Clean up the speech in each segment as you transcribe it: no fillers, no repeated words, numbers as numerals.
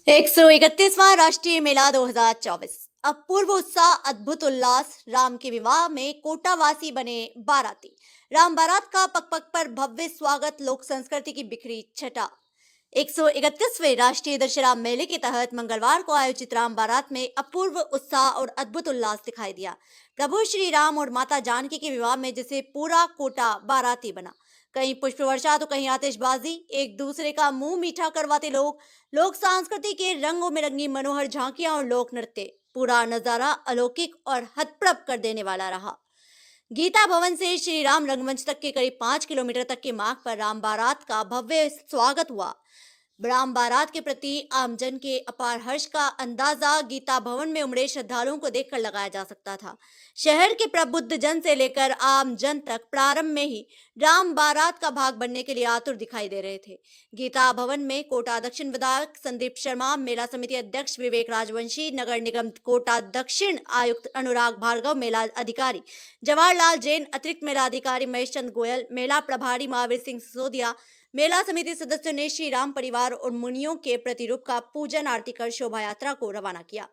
131वां राष्ट्रीय मेला 2024। अपूर्व उत्साह, अद्भुत उल्लास। राम के विवाह में कोटावासी बने बाराती। राम बारात का पग पग पर भव्य स्वागत, लोक संस्कृति की बिखरी छटा। 131वें राष्ट्रीय दशहरा मेले के तहत मंगलवार को आयोजित राम बारात में अपूर्व उत्साह और अद्भुत उल्लास दिखाई दिया। प्रभु श्री राम और माता जानकी के विवाह में जैसे पूरा कोटा बाराती बना। कहीं पुष्प वर्षा तो कहीं आतिशबाजी, एक दूसरे का मुंह मीठा करवाते लोग। लोक संस्कृति के रंगों में रंगी मनोहर झांकियां और लोक नृत्य। पूरा नजारा अलौकिक और हतप्रभ कर देने वाला रहा। गीता भवन से श्री राम रंगमंच तक के करीब 5 किलोमीटर तक के मार्ग पर राम बारात का भव्य स्वागत हुआ। राम बारात के प्रति आमजन के अपार हर्ष का अंदाजा गीता भवन में उमड़े श्रद्धालुओं को देखकर लगाया जा सकता था। शहर के प्रबुद्ध जन से लेकर आम जन तक प्रारंभ में ही राम बारात का भाग बनने के लिए आतुर दिखाई दे रहे थे। गीता भवन में कोटा दक्षिण विधायक संदीप शर्मा, मेला समिति अध्यक्ष विवेक राजवंशी, नगर निगम कोटा दक्षिण आयुक्त अनुराग भार्गव, मेला अधिकारी जवाहरलाल जैन, अतिरिक्त मेला अधिकारी महेश चंद गोयल, मेला प्रभारी महावीर सिंह सिसोदिया, मेला समिति सदस्यों ने श्री राम परिवार और मुनियों के प्रतिरूप का पूजन आरती कर शोभा यात्रा को रवाना किया।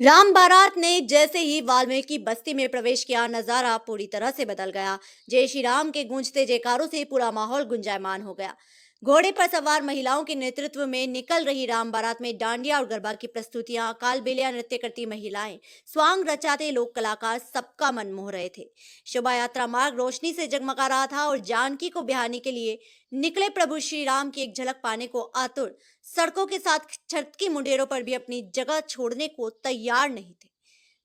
राम बारात ने जैसे ही वाल्मीकि बस्ती में प्रवेश किया, नजारा पूरी तरह से बदल गया। जय श्री राम के गूंजते जयकारों से पूरा माहौल गुंजायमान हो गया। घोड़े पर सवार महिलाओं के नेतृत्व में निकल रही राम बारात में डांडिया और गरबा की प्रस्तुतियां, कालबेलिया नृत्य करती महिलाएं, स्वांग रचाते लोक कलाकार सबका मन मोह रहे थे। शोभा यात्रा मार्ग रोशनी से जगमगा रहा था और जानकी को बिहारने के लिए निकले प्रभु श्री राम की एक झलक पाने को आतुर सड़कों के साथ छत की मुंडेरों पर भी अपनी जगह छोड़ने को तैयार नहीं थे।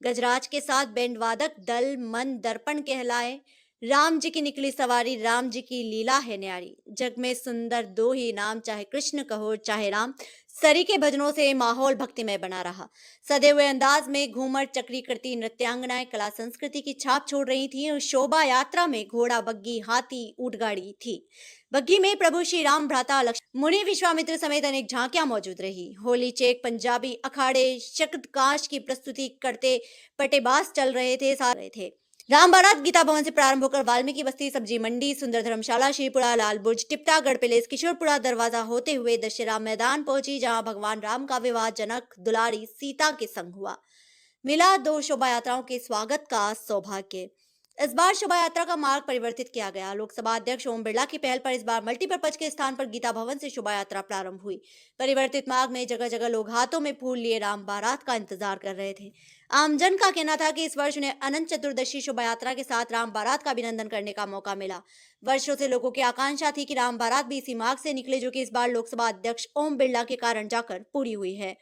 गजराज के साथ बैंड वादक दल मन दर्पण कहलाए। राम जी की निकली सवारी, राम जी की लीला है न्यारी। जग में सुंदर दो ही नाम, चाहे कृष्ण कहो चाहे राम। सरी के भजनों से माहौल भक्तिमय बना रहा। सदे हुए अंदाज में घूमर चक्री करती नृत्यांगनाएं कला संस्कृति की छाप छोड़ रही थीं और शोभा यात्रा में घोड़ा, बग्गी, हाथी, ऊंटगाड़ी थी। बग्गी में प्रभु श्री राम, भ्राता लक्ष्मण, मुनि विश्वामित्र समेत अनेक झांकियां मौजूद रही। होली चेक, पंजाबी अखाड़े शब्दकाश की प्रस्तुति करते पटेबाज चल रहे थे। राम बारात गीता भवन से प्रारंभ होकर वाल्मीकि बस्ती, सब्जी मंडी, सुंदर धर्मशाला, श्रीपुरा, लालबुर्ज, टिप्टा, गढ़ पैलेस, किशोरपुरा दरवाजा होते हुए दशहरा मैदान पहुंची, जहां भगवान राम का विवाह जनक दुलारी सीता के संग हुआ। मिला दो शोभा यात्राओं के स्वागत का सौभाग्य। इस बार शोभा यात्रा का मार्ग परिवर्तित किया गया। लोकसभा अध्यक्ष ओम बिरला की पहल पर इस बार मल्टीपर्पज के स्थान पर गीता भवन से शोभा यात्रा प्रारंभ हुई। परिवर्तित मार्ग में जगह जगह लोग हाथों में फूल लिए राम बारात का इंतजार कर रहे थे। आमजन का कहना था कि इस वर्ष उन्हें अनंत चतुर्दशी शोभा यात्रा के साथ राम बारात का अभिनंदन करने का मौका मिला। वर्षों से लोगों की आकांक्षा थी कि राम बारात भी इसी मार्ग से निकले, जो कि इस बार लोकसभा अध्यक्ष ओम बिरला के कारण जाकर पूरी हुई है।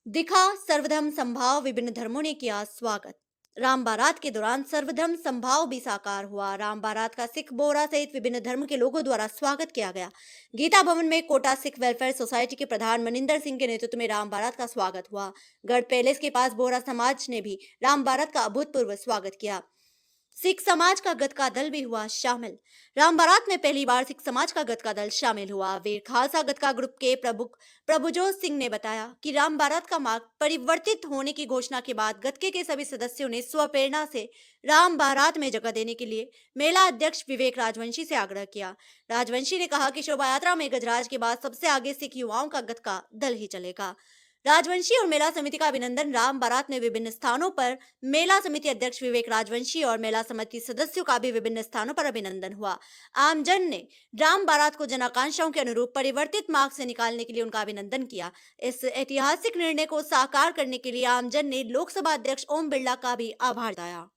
दिखा सर्वधर्म संभाव, विभिन्न धर्मों ने किया स्वागत। राम बारात के दौरान सर्वधर्म संभाव भी साकार हुआ। राम बारात का सिख, बोहरा सहित विभिन्न धर्म के लोगों द्वारा स्वागत किया गया। गीता भवन में कोटा सिख वेलफेयर सोसाइटी के प्रधान मनिंदर सिंह के नेतृत्व में राम बारात का स्वागत हुआ। गढ़ पैलेस के पास बोहरा समाज ने भी राम बारात का अभूतपूर्व स्वागत किया। सिख समाज का गतका दल भी हुआ शामिल। राम बारात में पहली बार सिख समाज का गतका दल शामिल हुआ। वीर खालसा गतका ग्रुप के प्रमुख प्रभुजोत सिंह ने बताया कि राम बारात का मार्ग परिवर्तित होने की घोषणा के बाद गतके के सभी सदस्यों ने स्वप्रेरणा से राम बारात में जगह देने के लिए मेला अध्यक्ष विवेक राजवंशी से आग्रह किया। राजवंशी ने कहा कि शोभा यात्रा में गजराज के बाद सबसे आगे सिख युवाओं का गतका दल ही चलेगा। राजवंशी और मेला समिति का अभिनंदन। राम बारात में विभिन्न स्थानों पर मेला समिति अध्यक्ष विवेक राजवंशी और मेला समिति सदस्यों का भी विभिन्न स्थानों पर अभिनंदन हुआ। आमजन ने राम बारात को जन आकांक्षाओं के अनुरूप परिवर्तित मार्ग से निकालने के लिए उनका अभिनंदन किया। इस ऐतिहासिक निर्णय को साकार करने के लिए आमजन ने लोकसभा अध्यक्ष ओम बिरला का भी आभार जताया।